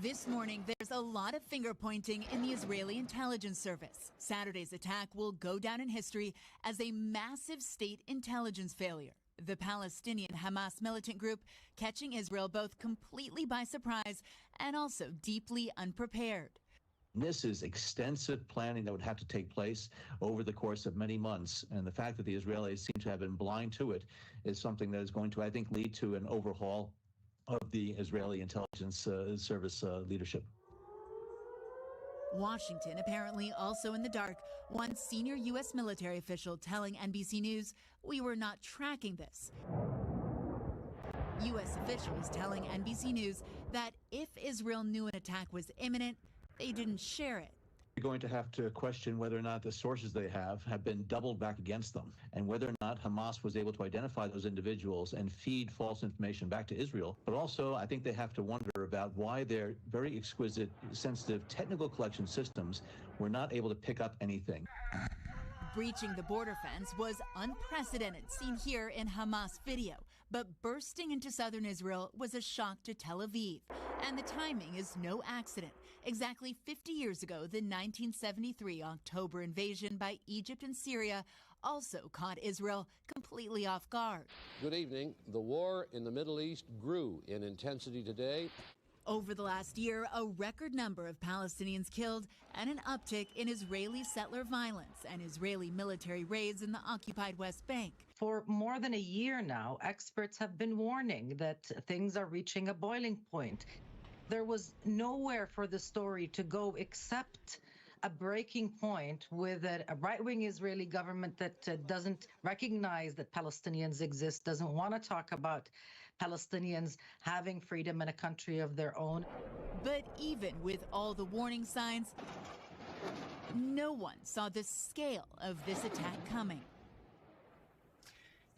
This morning, there's a lot of finger pointing in the Israeli intelligence service. Saturday's attack will go down in history as a massive state intelligence failure. The Palestinian Hamas militant group catching Israel both completely by surprise and also deeply unprepared. This is extensive planning that would have to take place over the course of many months. And the fact that the Israelis seem to have been blind to it is something that is going to, I think, lead to an overhaul of the Israeli intelligence service leadership. Washington apparently also in the dark. One senior U.S. military official telling NBC News, "We were not tracking this." U.S. officials telling NBC News that if Israel knew an attack was imminent, they didn't share it. You're going to have to question whether or not the sources they have been doubled back against them, and whether or not Hamas was able to identify those individuals and feed false information back to Israel. But also, I think they have to wonder about why their very exquisite, sensitive technical collection systems were not able to pick up anything. Breaching the border fence was unprecedented, seen here in Hamas video. But bursting into southern Israel was a shock to Tel Aviv. And the timing is no accident. Exactly 50 years ago, the 1973 October invasion by Egypt and Syria also caught Israel completely off guard. Good evening. The war in the Middle East grew in intensity today. Over the last year, a record number of Palestinians killed and an uptick in Israeli settler violence and Israeli military raids in the occupied West Bank. For more than a year now, experts have been warning that things are reaching a boiling point. There was nowhere for the story to go except a breaking point with a right-wing Israeli government that doesn't recognize that Palestinians exist, doesn't want to talk about Palestinians having freedom in a country of their own. But even with all the warning signs, no one saw the scale of this attack coming.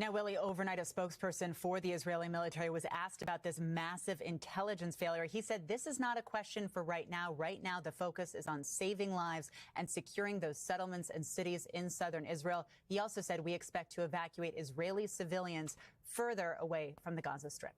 Now, Willie, overnight, a spokesperson for the Israeli military was asked about this massive intelligence failure. He said this is not a question for right now. Right now, the focus is on saving lives and securing those settlements and cities in southern Israel. He also said we expect to evacuate Israeli civilians further away from the Gaza Strip.